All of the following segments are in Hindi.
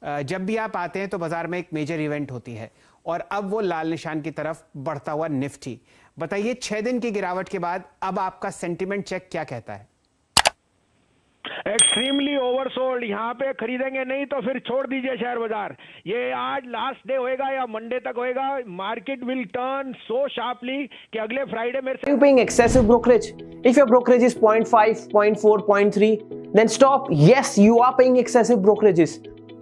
जब भी आप आते हैं तो बाजार में एक मेजर इवेंट होती है और अब वो लाल निशान की तरफ बढ़ता हुआ निफ्टी। बताइए 6 दिन की गिरावट के बाद अब आपका सेंटिमेंट चेक क्या कहता है? Extremely oversold. यहाँ पे खरीदेंगे नहीं तो फिर छोड़ दीजिए शेयर बाजार। ये आज लास्ट डे होएगा या मंडे तक होएगा। Market will turn so sharply कि अगले फ्राइडे मेरे से। Are you paying excessive brokerage? If your brokerage is 0.5, 0.4, 0.3, then stop. Yes, you are paying excessive brokerages.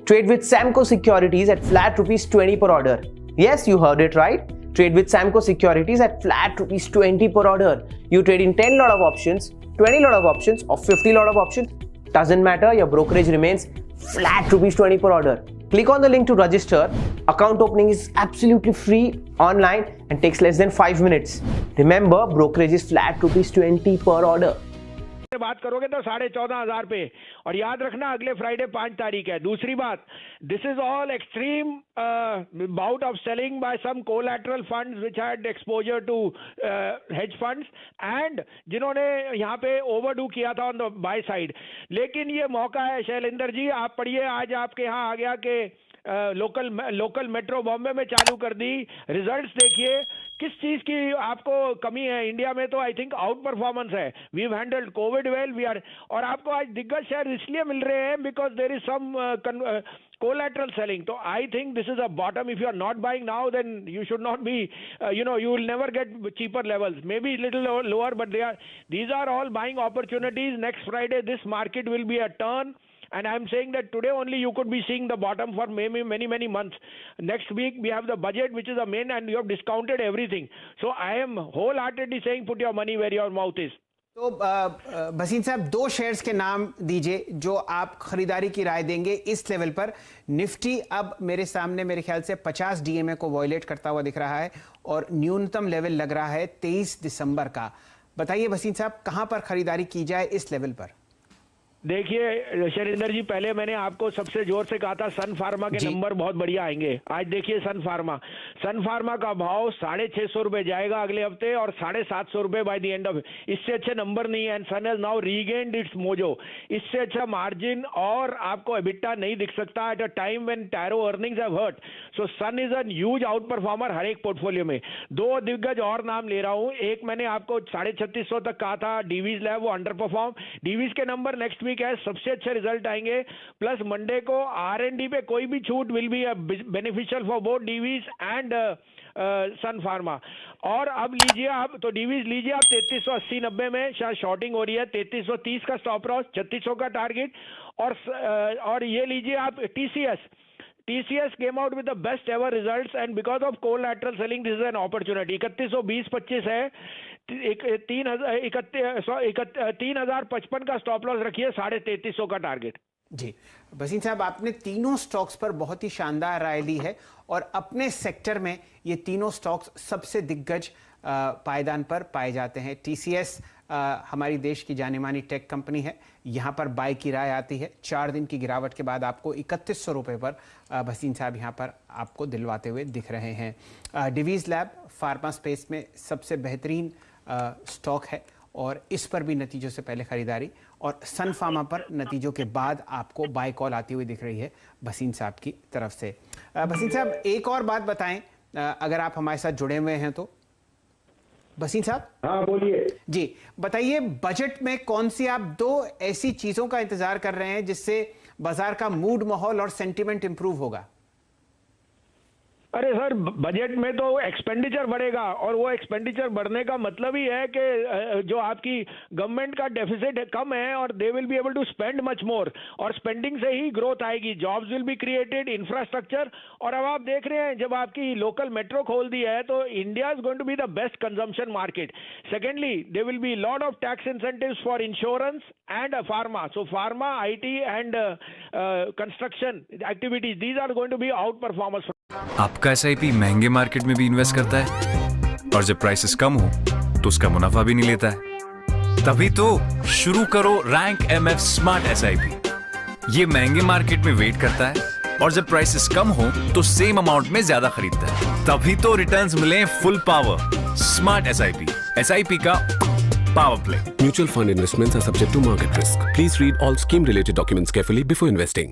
Trade with Samco Securities at flat ₹20 per order. Yes, you heard it right. Trade with Samco Securities at flat ₹20 per order. You trade in 10 lot of options, 20 lot of options, or 50 lot of options. Doesn't matter. Your brokerage remains flat ₹20 per order. Click on the link to register. Account opening is absolutely free online and takes less than 5 minutes. Remember, brokerage is flat ₹20 per order. बात करोगे तो 14,500 पे। और याद रखना अगले फ्राइडे 5 तारीख है। दूसरी बात, this is all extreme bout of selling by some collateral funds which had exposure to hedge funds and जिन्होंने यहाँ पे ओवरडू किया था ऑन द बाय साइड। लेकिन ये मौका है शैलेंद्र जी, आप पढ़िए, आज आपके यहाँ आ गया कि लोकल मेट्रो बॉम्बे में चालू कर दी। रिजल्ट्स देखिए किस चीज की आपको कमी है। इंडिया में तो आई थिंक आउट परफॉर्मेंस है। We have handled Covid well, we are. और आपको आज दिग्गज शेयर इसलिए मिल रहे हैं because there is some collateral selling. So I think this is a bottom. If you are not buying now, then you should not be, you will never get cheaper levels. Maybe a little lower, but these are all buying opportunities. Next Friday, this market will be a turn. And I'm saying that today only you could be seeing the bottom for maybe many months. Next week we have the budget, which is the main, and you have discounted everything. So I am wholeheartedly saying put your money where your mouth is. तो भसीन साहब 2 शेयर्स के नाम दीजिए जो आप खरीदारी की राय देंगे इस लेवल पर। निफ्टी अब मेरे सामने मेरे ख्याल से 50 डीएमए को वॉयलेट करता हुआ दिख रहा है और न्यूनतम लेवल लग रहा है 23 दिसंबर का। बताइए भसीन साहब, कहां पर खरीदारी की जाए इस लेवल पर? देखिए शैलेंद्र जी, पहले मैंने आपको सबसे जोर से कहा था सन फार्मा के नंबर बहुत बढ़िया आएंगे। आज देखिए सन फार्मा का भाव 650 रुपए जाएगा अगले हफ्ते और 750 रुपए बाय द एंड ऑफ। इससे अच्छे नंबर नहीं है। And Sun has now regained its mojo. इससे अच्छा मार्जिन और आपको एबिटा नहीं दिख सकता at a time when Taro earnings have hurt. So Sun is an huge outperformer हर एक पोर्टफोलियो में। 2 दिग्गज और नाम ले रहा हूं। एक मैंने आपको 3650 तक कहा था डीवीज लैब, वो अंडर परफॉर्म। डीवीज के नंबर नेक्स्ट वीक है, सबसे अच्छे रिजल्ट आएंगे। प्लस मंडे को R&D पे कोई भी छूट will be beneficial for both Divi's and Sun Pharma. और अब लीजिए आप, तो डीवीज लीजिए आप 3380-90 में शायद शॉर्टिंग हो रही है। 3330 का स्टॉप लॉस, 3600 का टारगेट। और ये लीजिए आप TCS came out with the best ever results and because of collateral selling this is an opportunity। 3120-25 है। 3055 का स्टॉप लॉस रखिए, 3350 का टारगेट। जी भसीन साहब, आपने तीनों स्टॉक्स पर बहुत ही शानदार राय दी है और अपने सेक्टर में ये तीनों स्टॉक्स सबसे दिग्गज पायदान पर पाए जाते हैं। TCS हमारी देश की जानी मानी टेक कंपनी है। यहाँ पर बाय की राय आती है। 4 दिन की गिरावट के बाद आपको 3100 रुपये पर भसीन साहब यहाँ पर आपको दिलवाते हुए दिख रहे हैं। डिवीज लैब फार्मा स्पेस में सबसे बेहतरीन स्टॉक है और इस पर भी नतीजों से पहले खरीदारी, और सन फार्मा पर नतीजों के बाद आपको बाय कॉल आती हुई दिख रही है भसीन साहब की तरफ से। भसीन साहब एक और बात बताएं, अगर आप हमारे साथ जुड़े हुए हैं तो। भसीन साहब, हाँ बोलिए जी, बताइए बजट में कौन सी आप 2 ऐसी चीजों का इंतजार कर रहे हैं जिससे बाजार का मूड, माहौल और सेंटिमेंट इंप्रूव होगा? अरे सर, बजट में तो एक्सपेंडिचर बढ़ेगा और वो एक्सपेंडिचर बढ़ने का मतलब ही है कि जो आपकी गवर्नमेंट का डेफिसिट कम है और they will be able to spend much more, और स्पेंडिंग से ही ग्रोथ आएगी, jobs will be created, infrastructure. और अब आप देख रहे हैं जब आपकी लोकल मेट्रो खोल दी है तो India is going to be the best consumption market. Secondly, they will be lot of tax incentives for insurance and pharma. So pharma, IT and construction activities, these are going to be outperformers. आपका SIP महंगे मार्केट में भी इन्वेस्ट करता है और जब प्राइसेस कम हो तो उसका मुनाफा भी नहीं लेता है। तभी तो शुरू करो रैंक MF स्मार्ट SIP। ये महंगे मार्केट में वेट करता है और जब प्राइसेस कम हो तो सेम अमाउंट में ज्यादा खरीदता है। तभी तो रिटर्न्स मिले फुल पावर। स्मार्ट SIP का power play. Mutual fund investments are subject to market risk. Please read all scheme related documents carefully before investing.